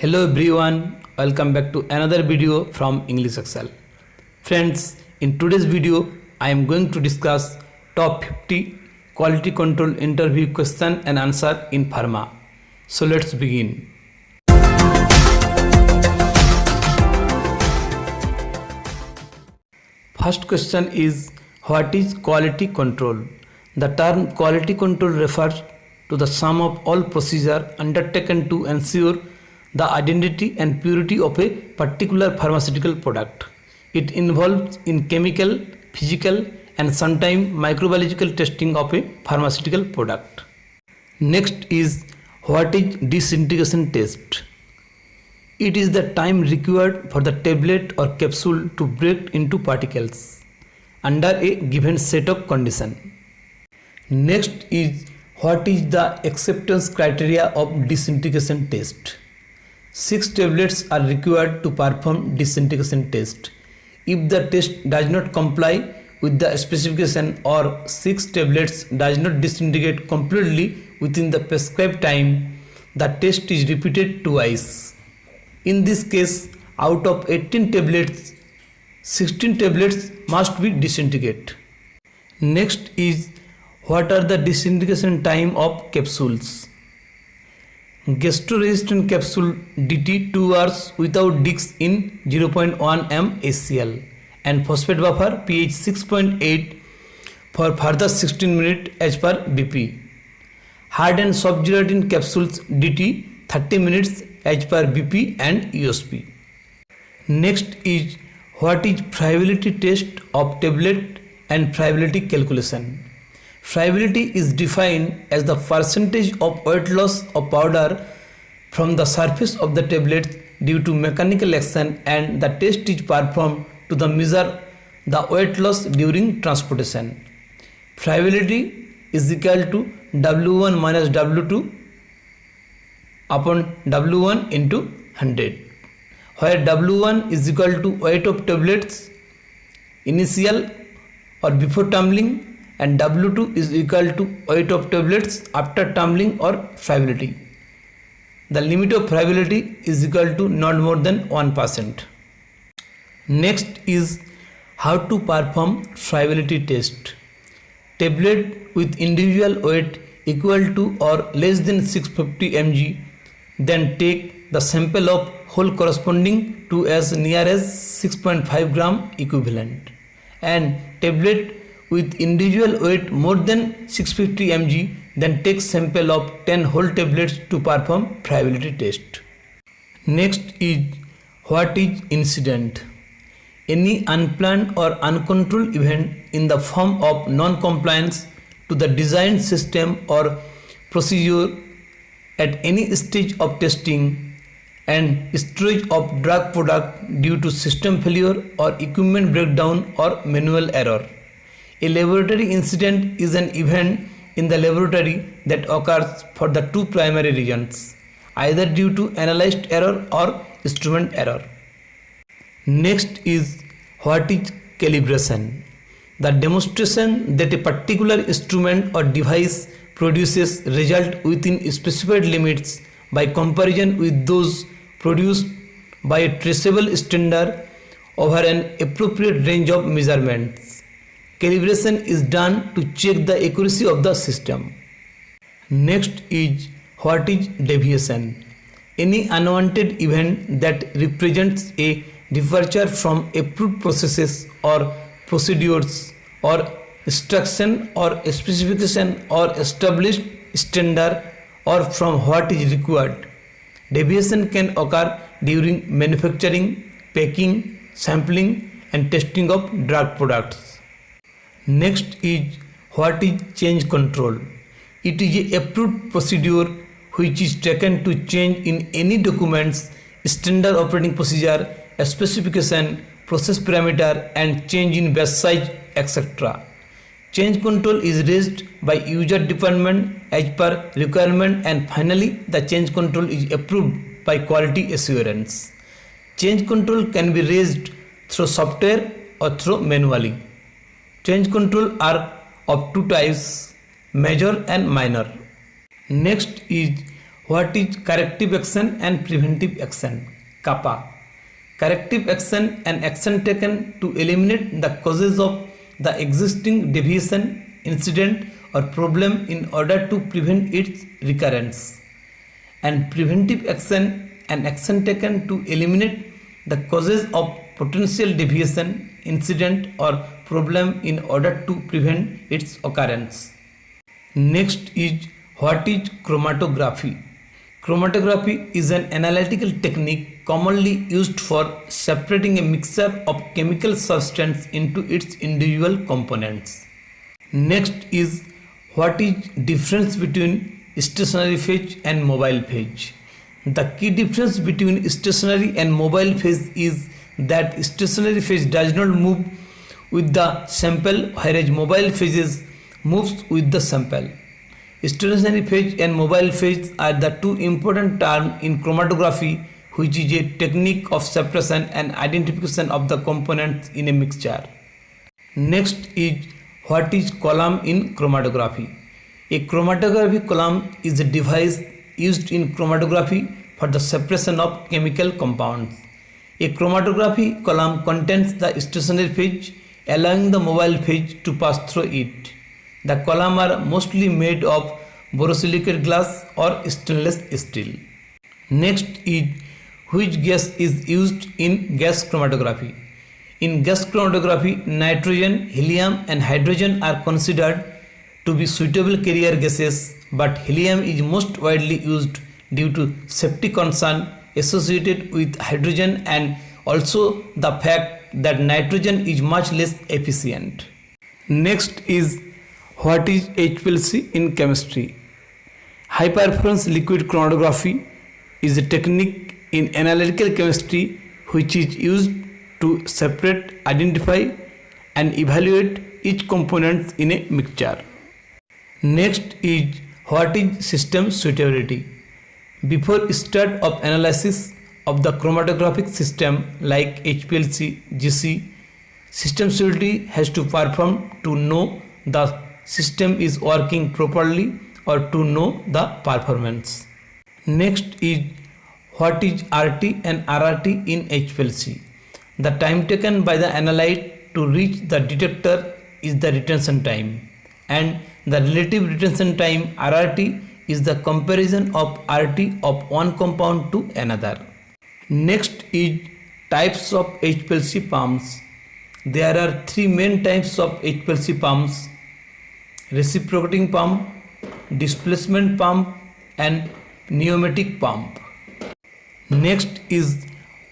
Hello everyone, welcome back to another video from English Excel. Friends, in today's video, I am going to discuss top 50 quality control interview question and answer in pharma. So let's begin. First question is, what is quality control? The term quality control refers to the sum of all procedures undertaken to ensure the identity and purity of a particular pharmaceutical product. It involves in chemical, physical and sometimes microbiological testing of a pharmaceutical product. Next is, what is disintegration test? It is the time required for the tablet or capsule to break into particles under a given set of conditions. Next is, what is the acceptance criteria of disintegration test? 6 tablets are required to perform disintegration test. If the test does not comply with the specification or 6 tablets does not disintegrate completely within the prescribed time, the test is repeated twice. In this case, out of 18 tablets, 16 tablets must be disintegrate. Next is, what are the disintegration time of capsules? Gastro-resistant capsule DT 2 hours without discs in 0.1 m HCl and phosphate buffer pH 6.8 for further 16 minutes as per BP. Hard and soft gelatin capsules DT 30 minutes as per BP and USP. Next is, what is friability test of tablet and friability calculation? Friability is defined as the percentage of weight loss of powder from the surface of the tablet due to mechanical action, and the test is performed to measure the weight loss during transportation. Friability is equal to W1 minus W2 upon W1 into 100, where W1 is equal to weight of tablets initial or before tumbling and W2 is equal to weight of tablets after tumbling or friability. The limit of friability is equal to not more than 1%. Next is, how to perform friability test. Tablet with individual weight equal to or less than 650 mg, then take the sample of whole corresponding to as near as 6.5 gram equivalent, and tablet with individual weight more than 650 mg, then take sample of 10 whole tablets to perform friability test. Next is, what is incident? Any unplanned or uncontrolled event in the form of non-compliance to the designed system or procedure at any stage of testing and storage of drug product due to system failure or equipment breakdown or manual error. A laboratory incident is an event in the laboratory that occurs for the two primary reasons, either due to analyzed error or instrument error. Next is, what is calibration? The demonstration that a particular instrument or device produces result within specified limits by comparison with those produced by a traceable standard over an appropriate range of measurements. Calibration is done to check the accuracy of the system. Next is, what is deviation? Any unwanted event that represents a departure from approved processes or procedures or instruction or specification or established standard or from what is required. Deviation can occur during manufacturing, packing, sampling and testing of drug products. Next is, what is change control? It is a approved procedure which is taken to change in any documents, standard operating procedure, specification, process parameter and change in batch size, etc. Change control is raised by user department as per requirement, and finally the change control is approved by quality assurance. Change control can be raised through software or through manually. Change control are of two types, major and minor. Next is, What is corrective action and preventive action? CAPA. Corrective action, an action taken to eliminate the causes of the existing deviation, incident or problem in order to prevent its recurrence. And preventive action, an action taken to eliminate the causes of potential deviation, incident or problem in order to prevent its occurrence. Next is, what is chromatography? Chromatography is an analytical technique commonly used for separating a mixture of chemical substance into its individual components. Next is, what is difference between stationary phase and mobile phase? The key difference between stationary and mobile phase is that stationary phase does not move with the sample, whereas mobile phases moves with the sample. Stationary phase and mobile phase are the two important terms in chromatography, which is a technique of separation and identification of the components in a mixture. Next is, what is column in chromatography? A chromatography column is a device used in chromatography for the separation of chemical compounds. A chromatography column contains the stationary phase, allowing the mobile phase to pass through it. The columns are mostly made of borosilicate glass or stainless steel. Next is, which gas is used in gas chromatography? In gas chromatography, nitrogen, helium and hydrogen are considered to be suitable carrier gases, but helium is most widely used due to safety concern associated with hydrogen and also the fact that nitrogen is much less efficient. Next is, what is HPLC in chemistry? High performance liquid chromatography is a technique in analytical chemistry which is used to separate, identify and evaluate each component in a mixture. Next is, what is system suitability? Before start of analysis of the chromatographic system like HPLC, GC, system suitability has to perform to know the system is working properly or to know the performance. Next is, what is RT and RRT in HPLC? The time taken by the analyte to reach the detector is the retention time, and the relative retention time RRT is the comparison of RT of one compound to another. Next is, types of HPLC pumps. There are three main types of HPLC pumps: reciprocating pump, displacement pump and pneumatic pump. Next is,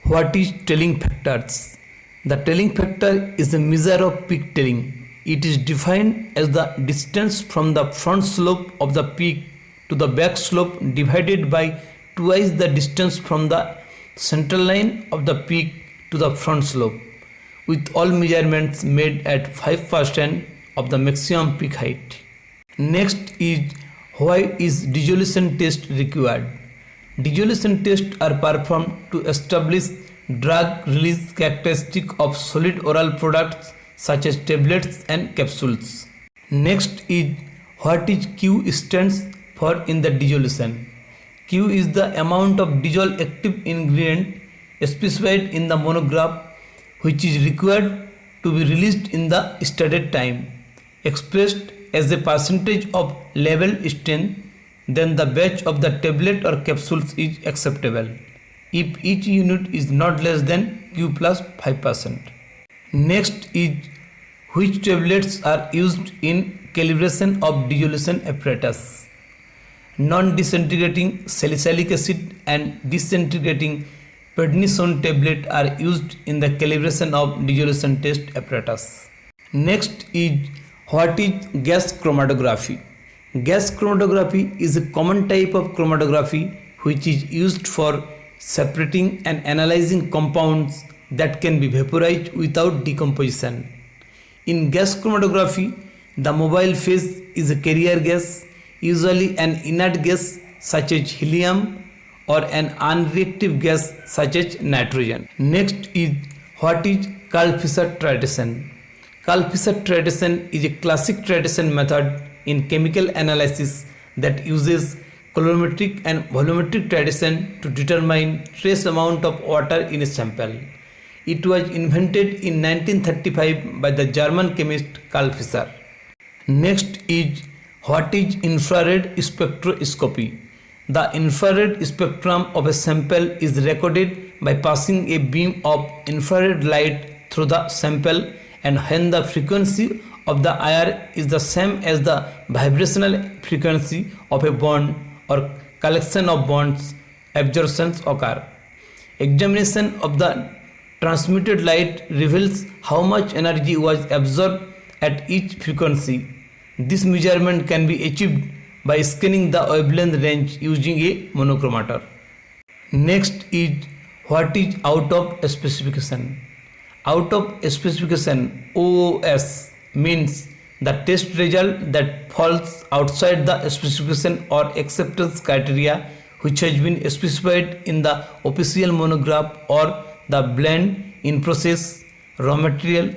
what is tailing factors? The tailing factor is a measure of peak tailing. It is defined as the distance from the front slope of the peak to the back slope divided by twice the distance from the central line of the peak to the front slope, with all measurements made at 5% of the maximum peak height. Next is, why is dissolution test required? Dissolution tests are performed to establish drug release characteristic of solid oral products such as tablets and capsules. Next is, what is Q stands for in the dissolution? Q is the amount of dissolved active ingredient specified in the monograph which is required to be released in the stated time, expressed as a percentage of level strength. Then the batch of the tablet or capsules is acceptable if each unit is not less than Q plus 5%. Next is, which tablets are used in calibration of dissolution apparatus? Non-disintegrating salicylic acid and disintegrating prednisone tablet are used in the calibration of dissolution test apparatus. Next is, what is gas chromatography? Gas chromatography is a common type of chromatography which is used for separating and analyzing compounds that can be vaporized without decomposition. In gas chromatography, the mobile phase is a carrier gas, usually an inert gas such as helium or an unreactive gas such as nitrogen. Next is, what is Karl-Fischer titration? Karl-Fischer titration is a classic titration method in chemical analysis that uses colorimetric and volumetric tradition to determine trace amount of water in a sample. It was invented in 1935 by the German chemist Carl Fischer. Next is what is infrared spectroscopy. The infrared spectrum of a sample is recorded by passing a beam of infrared light through the sample, and when the frequency of the IR is the same as the vibrational frequency of a bond or collection of bonds, absorptions occur. Examination of the transmitted light reveals how much energy was absorbed at each frequency. This measurement can be achieved by scanning the wavelength range using a monochromator. Next is what is out of specification. Out of specification OOS means the test result that falls outside the specification or acceptance criteria which has been specified in the official monograph or the blend in process, raw material,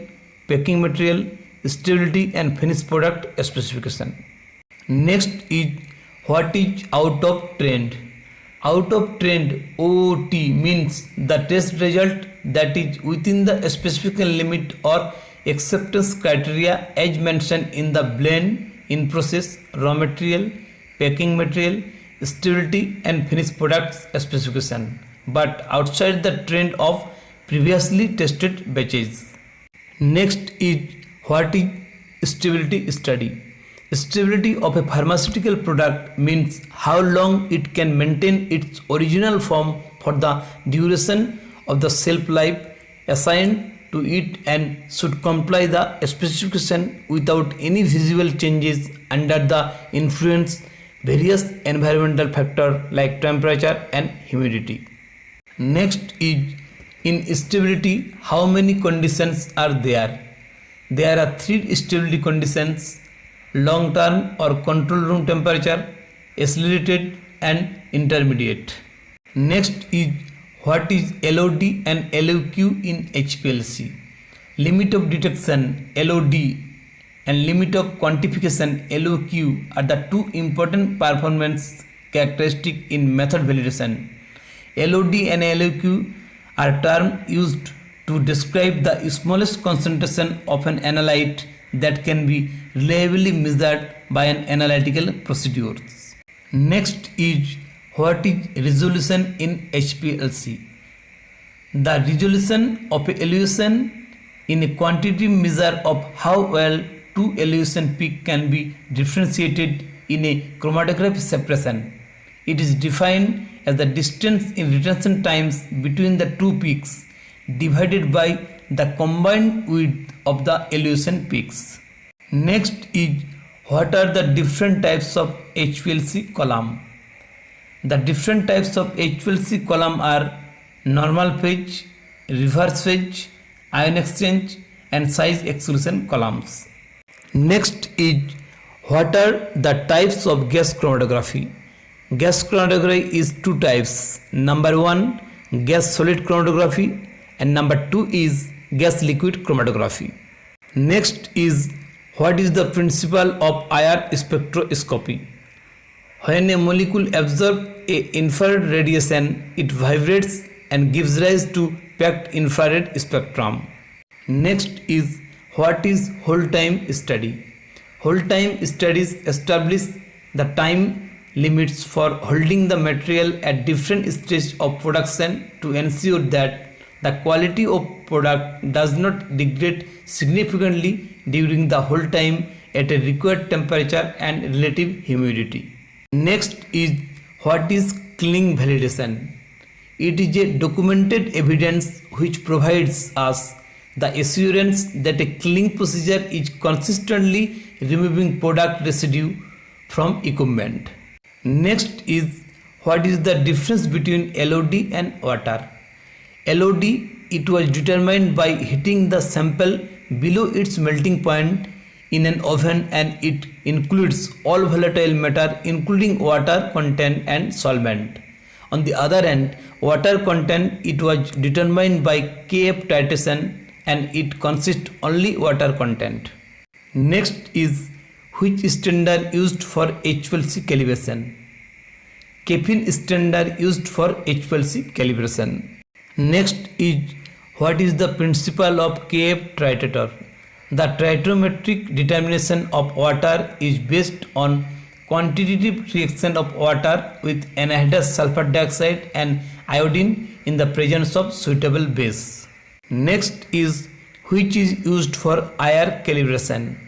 packing material, stability and finished product specification. Next is what is out of trend. Out of trend OOT means the test result that is within the specification limit or acceptance criteria as mentioned in the blend in process, raw material, packing material, stability and finished products specification, but outside the trend of previously tested batches. Next is what is stability study. Stability of a pharmaceutical product means how long it can maintain its original form for the duration of the shelf life assigned to it and should comply the specification without any visible changes under the influence various environmental factors like temperature and humidity. Next is in stability how many conditions are there. There are 3 stability conditions: long term or control room temperature, accelerated and intermediate. Next is what is LOD and LOQ in HPLC. Limit of detection LOD and limit of quantification LOQ are the 2 important performance characteristics in method validation. LOD and LOQ are terms used to describe the smallest concentration of an analyte that can be reliably measured by an analytical procedure. Next is what is resolution in HPLC. The resolution of a elevation in a quantitative measure of how well 2 elevation peaks can be differentiated in a chromatography separation. It is defined as the distance in retention times between the 2 peaks divided by the combined width of the elevation peaks. Next is what are the different types of HPLC column. The different types of HPLC column are normal phase, reverse phase, ion exchange and size exclusion columns. Next is what are the types of gas chromatography. Gas chromatography is 2 types. Number 1 gas solid chromatography and number 2 is gas liquid chromatography. Next is what is the principle of IR spectroscopy. When a molecule absorbs a infrared radiation, it vibrates and gives rise to packed infrared spectrum. Next is what is hold time study. Hold time studies establish the time limits for holding the material at different stages of production to ensure that the quality of product does not degrade significantly during the hold time at a required temperature and relative humidity. Next is what is cleaning validation. It is a documented evidence which provides us the assurance that a cleaning procedure is consistently removing product residue from equipment. Next is what is the difference between LOD and water. LOD, it was determined by heating the sample below its melting point in an oven, and it includes all volatile matter including water content and solvent. On the other hand, water content, it was determined by KF titration and it consists only water content. Next is which standard used for HPLC calibration. caffeine standard used for HPLC calibration. Next is what is the principle of KF tritrator. The trigonometric determination of water is based on quantitative reaction of water with anhydrous sulfur dioxide and iodine in the presence of suitable base. Next is which is used for IR calibration.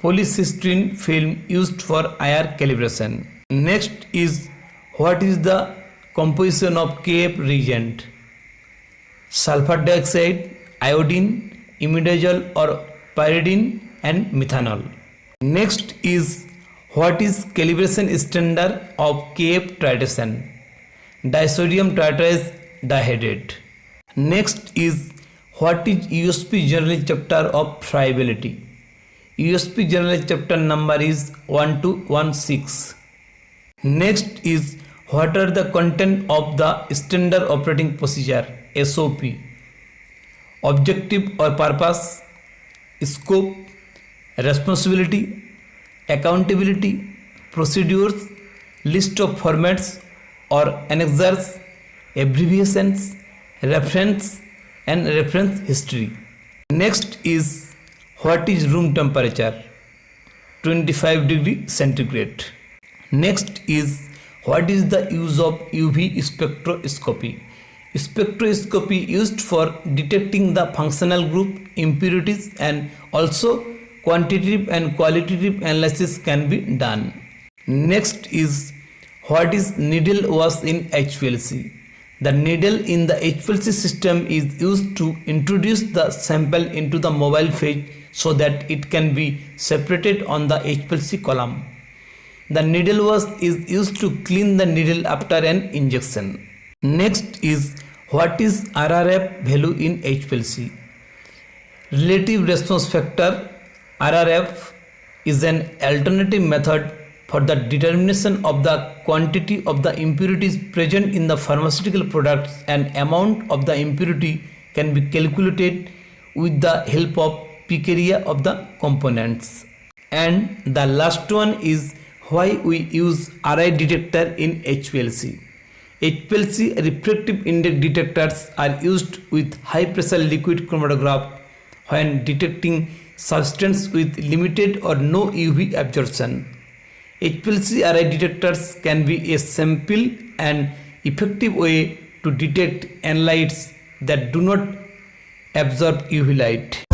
Polycystine film used for IR calibration. Next is what is the composition of KF reagent. Sulfur dioxide, iodine, imidazole or pyridine and methanol. Next is what is calibration standard of KF titration. Disodium tartrate dihydrate. Next is what is USP general chapter of friability. USP general chapter number is 1216. Next is what are the content of the standard operating procedure SOP. Objective or purpose, scope, responsibility, accountability, procedures, list of formats or annexures, abbreviations, reference and reference history. Next is what is room temperature 25 degree centigrade. Next is what is the use of UV spectroscopy. Spectroscopy used for detecting the functional group impurities and also quantitative and qualitative analysis can be done. Next is what is needle wash in HPLC. The needle in the HPLC system is used to introduce the sample into the mobile phase so that it can be separated on the HPLC column. The needle wash is used to clean the needle after an injection. Next is what is RRF value in HPLC. Relative response factor RRF is an alternative method for the determination of the quantity of the impurities present in the pharmaceutical products, and amount of the impurity can be calculated with the help of pKa of the components. And the last one is why we use RI detector in HPLC. HPLC refractive index detectors are used with high pressure liquid chromatograph when detecting substance with limited or no UV absorption. HPLC RI detectors can be a simple and effective way to detect analytes that do not absorb UV light.